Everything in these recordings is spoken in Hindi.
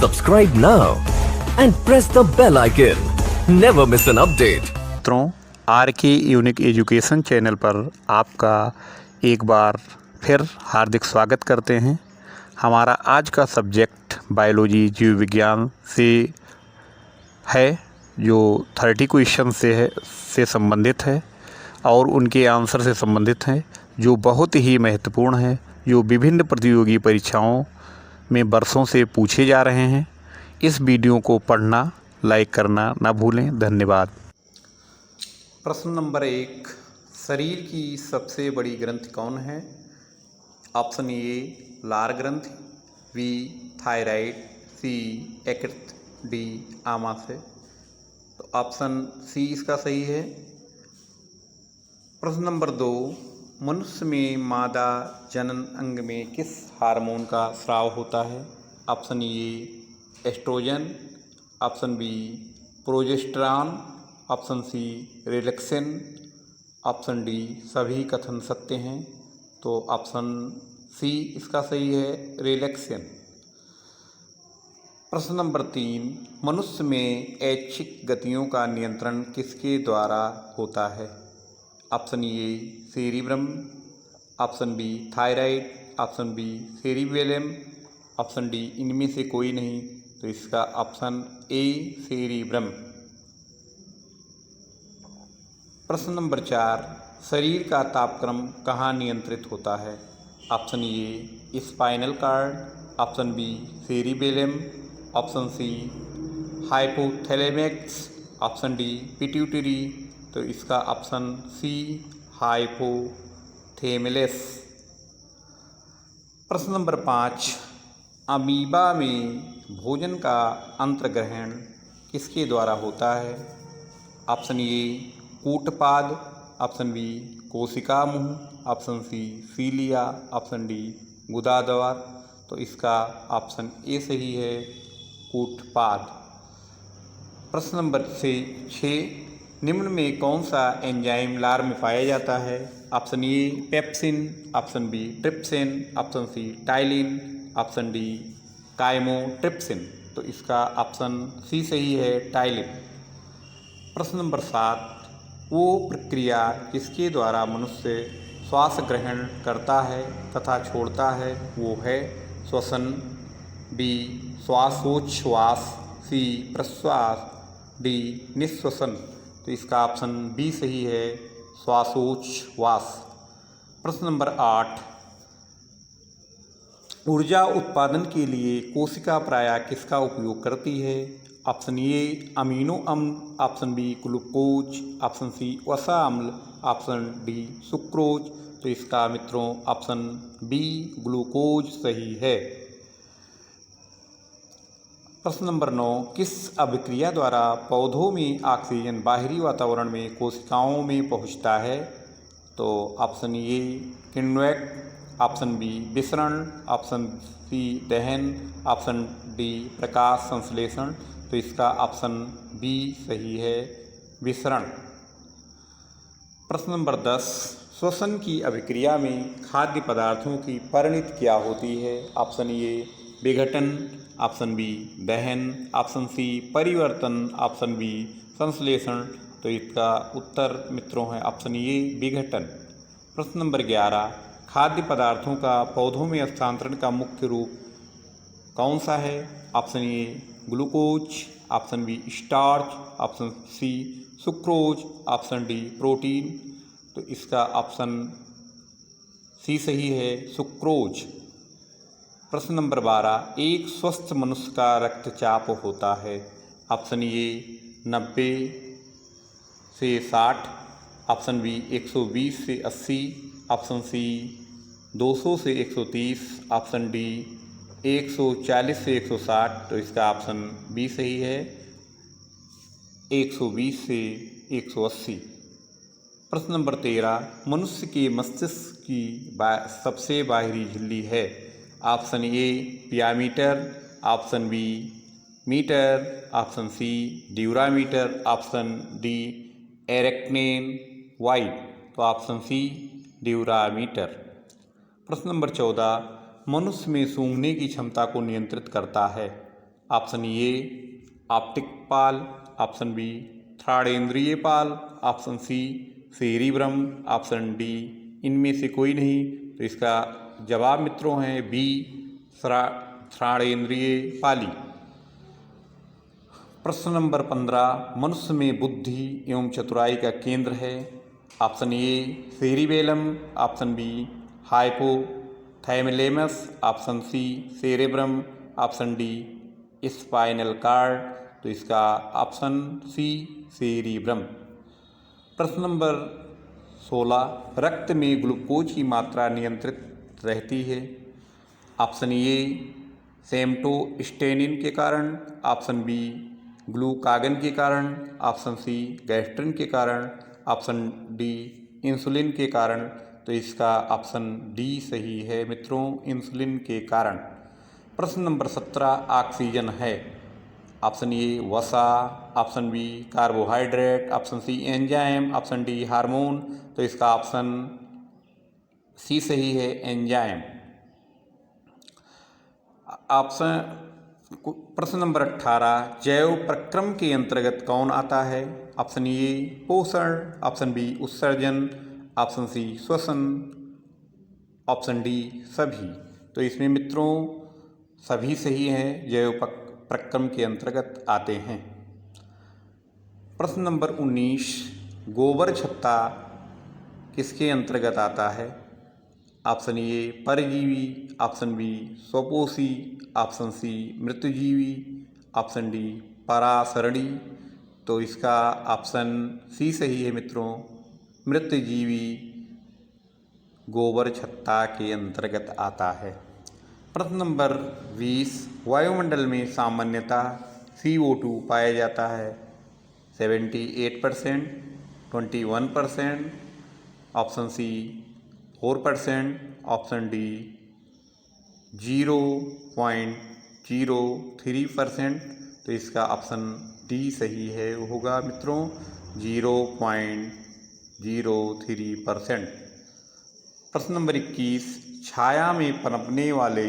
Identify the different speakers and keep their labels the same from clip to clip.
Speaker 1: Subscribe now and press the bell icon. Never miss an update.
Speaker 2: मित्रों, RK यूनिक एजुकेशन चैनल पर आपका एक बार फिर हार्दिक स्वागत करते हैं। हमारा आज का सब्जेक्ट बायोलॉजी जीव विज्ञान से है, जो 30 क्वेश्चन से संबंधित है और उनके आंसर से संबंधित है, जो बहुत ही महत्वपूर्ण है, जो विभिन्न प्रतियोगी परीक्षाओं में वर्षों से पूछे जा रहे हैं। इस वीडियो को पढ़ना, लाइक करना ना भूलें। धन्यवाद। प्रश्न नंबर 1, शरीर की सबसे बड़ी ग्रंथि कौन है? ऑप्शन ए लार ग्रंथि, बी थायराइड, सी यकृत, डी आमाशय। तो ऑप्शन सी इसका सही है। प्रश्न नंबर 2, मनुष्य में मादा जनन अंग में किस हार्मोन का स्राव होता है? Option A estrogen, option B progesterone, option C relaxin, option D सभी कथन सत्य हैं। तो ऑप्शन सी इसका सही है, रिलैक्सिन। प्रश्न नंबर 3, मनुष्य में ऐच्छिक गतियों का नियंत्रण किसके द्वारा होता है? Option A cerebrum, option B thyroid, option B cerebellum, option D इनमें से कोई नहीं। तो इसका ऑप्शन ए सेरिब्रम। प्रश्न नंबर 4, शरीर का तापक्रम कहाँ नियंत्रित होता है? Option A spinal cord, option B cerebellum, option C hypothalamus, option D pituitary. तो इसका ऑप्शन सी हाइपोथैलेमस। प्रश्न नंबर 5, अमीबा में भोजन का अंतर्ग्रहण किसके द्वारा होता है? ऑप्शन ए कूटपाद, ऑप्शन बी कोशिका मुंह, ऑप्शन सी सीलिया, ऑप्शन डी गुदा द्वार। तो इसका ऑप्शन ए सही है, कूटपाद। प्रश्न नंबर 6, निम्न में कौन सा एंजाइम लार में पाया जाता है? Option A pepsin, option B trypsin, option C ptyalin, option D chymotrypsin. तो इसका ऑप्शन सी सही है, टाइलिन। प्रश्न नंबर 7, वो प्रक्रिया किसके द्वारा मनुष्य श्वास ग्रहण करता है तथा छोड़ता है? वो है श्वसन, बी श्वासोच्छ्वास, सी प्रश्वास, डी निःश्वसन। तो इसका ऑप्शन बी सही है, श्वासोच्छ्वास। प्रश्न नंबर 8, ऊर्जा उत्पादन के लिए कोशिका प्रायः किसका उपयोग करती है? ऑप्शन ए अमीनो अम्ल, option B glucose, option C वसा अम्ल, ऑप्शन डी सुक्रोज। तो इसका मित्रों ऑप्शन बी ग्लूकोज सही है। प्रश्न नंबर 9, किस अभिक्रिया द्वारा पौधों में ऑक्सीजन बाहरी वातावरण में कोशिकाओं में पहुंचता है? तो ऑप्शन ए किण्वक, ऑप्शन बी विसरण, ऑप्शन सी दहन, ऑप्शन डी प्रकाश संश्लेषण। तो इसका ऑप्शन बी सही है, विसरण। प्रश्न नंबर 10, श्वसन की अभिक्रिया में खाद्य पदार्थों की परिणति क्या होती है? ऑप्शन ए विघटन, ऑप्शन बी दहन, ऑप्शन सी परिवर्तन, ऑप्शन बी संश्लेषण। तो इसका उत्तर मित्रों है ऑप्शन ए विघटन। प्रश्न नंबर 11, खाद्य पदार्थों का पौधों में हस्तांतरण का मुख्य रूप कौन सा है? Option A glucose, option B starch, option C sucrose, option D protein. तो इसका ऑप्शन सी सही है, सुक्रोज। प्रश्न नंबर 12, एक स्वस्थ मनुष्य का रक्तचाप होता है? ऑप्शन ए 90 से 60, ऑप्शन बी 120 से 80, ऑप्शन सी 200 से 130, ऑप्शन डी 140 से 160। तो इसका ऑप्शन बी सही है, 120 से 180। प्रश्न नंबर 13, मनुष्य के मस्तिष्क की सबसे बाहरी झिल्ली है? Option A pia mater, option B mater, option C dura mater, option D arachnoid. तो ऑप्शन सी ड्यूरामीटर। प्रश्न नंबर 14, मनुष्य में सूंघने की क्षमता को नियंत्रित करता है? ऑप्शन ए ऑप्टिक पाल, ऑप्शन बी थर्डेंद्रिय पाल, option C cerebrum, option D इनमें से कोई नहीं। तो इसका जवाब मित्रों है बी थर्डेंद्रिय पाली। प्रश्न नंबर 15, मनुष्य में बुद्धि एवं चतुराई का केंद्र है। Option A cerebellum, option B hypothalamus, option C cerebrum, option D spinal cord. तो इसका ऑप्शन सी सेरिब्रम। प्रश्न नंबर 16, रक्त में ग्लूकोज की मात्रा नियंत्रित रहती है। ऑप्शन ए सेम्टोस्टेनिन के कारण, ऑप्शन बी ग्लूकागन के कारण, ऑप्शन सी गैस्ट्रिन के कारण, ऑप्शन डी इंसुलिन के कारण। तो इसका ऑप्शन डी सही है मित्रों, इंसुलिन के कारण। प्रश्न नंबर 17, ऑक्सीजन है। ऑप्शन ए वसा, option B carbohydrate, option C enzyme, option D hormone. तो इसका ऑप्शन सी सही है, एंजाइम। ऑप्शन प्रश्न नंबर 18, जैव प्रक्रम के अंतर्गत कौन आता है। ऑप्शन ए पोषण, ऑप्शन बी उत्सर्जन, ऑप्शन सी श्वसन, ऑप्शन डी सभी। तो इसमें मित्रों सभी सही है, जैव प्रक्रम के अंतर्गत आते हैं। प्रश्न नंबर 19, गोबर छत्ता किसके अंतर्गत आता है। ऑप्शन ए परजीवी, ऑप्शन बी स्वपोषी, ऑप्शन सी मृतजीवी, ऑप्शन डी परासरणी। तो इसका ऑप्शन सी सही है मित्रों, मृतजीवी गोबर छत्ता के अंतर्गत आता है। प्रश्न नंबर 20, वायुमंडल में सामान्यतः CO2 पाया जाता है। 78%, 21%, ऑप्शन सी 4%, ऑप्शन डी 0.03%। तो इसका ऑप्शन डी सही है, होगा मित्रों 0.03%। प्रश्न नंबर 21, छाया में पनपने वाले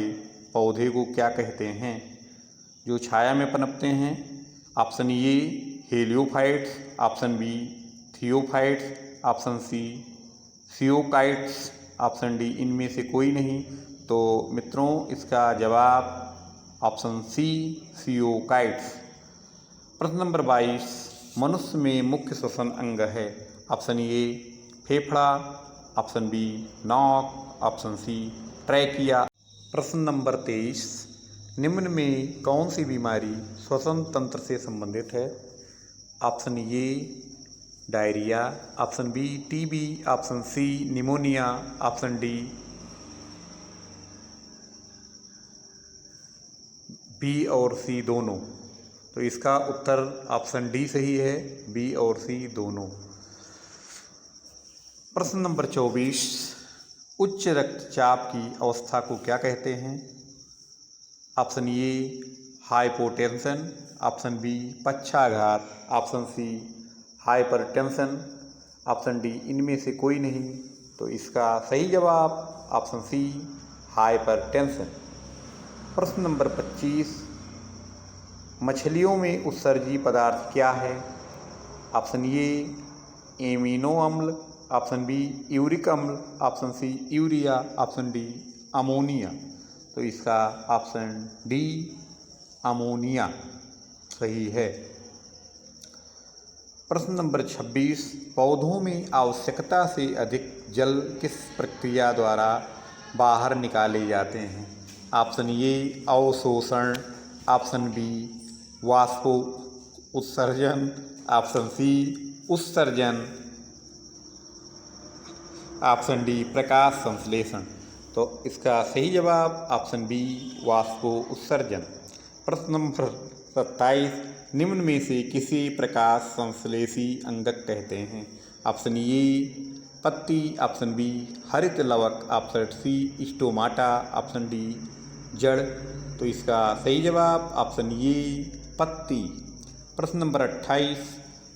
Speaker 2: पौधे को क्या कहते हैं। जो छाया में पनपते हैं, option A heliophytes, option B थियोफाइट्स, ऑप्शन सी सियोकाइट्स, ऑप्शन डी इनमें से कोई नहीं। तो मित्रों इसका जवाब ऑप्शन सी सियोकाइट्स। प्रश्न नंबर 22, मनुष्य में मुख्य श्वसन अंग है। ऑप्शन ए फेफड़ा, ऑप्शन बी नाक, ऑप्शन सी ट्रैकिया। प्रश्न नंबर 23, निम्न में कौन सी बीमारी श्वसन तंत्र से संबंधित है। Option A diarrhoea, option B TB, option C pneumonia, option D B और सी दोनों। तो इसका उत्तर ऑप्शन डी सही है, बी और सी दोनों। प्रश्न नंबर 24, उच्च रक्तचाप की अवस्था को क्या कहते हैं। Option A hypotension, option B पक्षाघात, option C hypertension, option D इनमें से कोई नहीं। तो इसका सही जवाब ऑप्शन सी हाइपरटेंशन। प्रश्न नंबर 25, मछलियों में उत्सर्जी पदार्थ क्या है। ऑप्शन ए एमिनो अम्ल, ऑप्शन बी यूरिक अम्ल, option C urea, option D ammonia. तो इसका ऑप्शन डी अमोनिया सही है। प्रश्न नंबर 26, पौधों में आवश्यकता से अधिक जल किस प्रक्रिया द्वारा बाहर निकाले जाते हैं। ऑप्शन ए अवशोषण, ऑप्शन बी वाष्पो उत्सर्जन, ऑप्शन सी उत्सर्जन, ऑप्शन डी प्रकाश संश्लेषण। तो इसका सही जवाब ऑप्शन बी वाष्पो उत्सर्जन। प्रश्न नंबर 27, निम्न में से किसी प्रकाश संश्लेषी अंगक कहते हैं। ऑप्शन ए पत्ती, ऑप्शन बी हरित लवक, option C stomata, option D जड़। तो इसका सही जवाब ऑप्शन ए पत्ती। प्रश्न नंबर 28,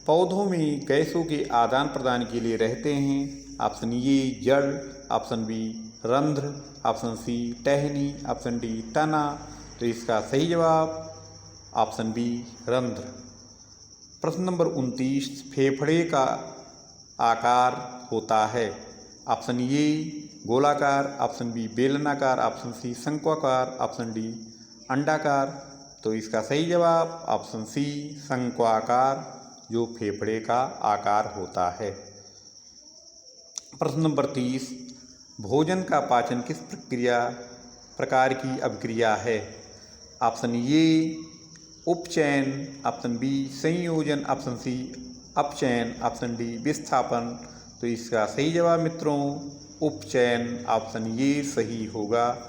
Speaker 2: पौधों में गैसों के आदान प्रदान के लिए रहते हैं। ऑप्शन ए जड़, ऑप्शन बी रंध्र, ऑप्शन सी टहनी, ऑप्शन डी तना। तो इसका सही जवाब ऑप्शन बी रंध्र। प्रश्न नंबर 29, फेफड़े का आकार होता है। ऑप्शन ए गोलाकार, ऑप्शन बी बेलनाकार, ऑप्शन सी शंक्वाकार, ऑप्शन डी अंडाकार। तो इसका सही जवाब ऑप्शन सी शंक्वाकार, जो फेफड़े का आकार होता है। प्रश्न नंबर 30, भोजन का पाचन किस प्रकार की अभिक्रिया है। ऑप्शन ए उपचयन, ऑप्शन बी संयोजन, ऑप्शन सी अपचयन, ऑप्शन डी विस्थापन। तो इसका सही जवाब मित्रों उपचयन, ऑप्शन ए सही होगा।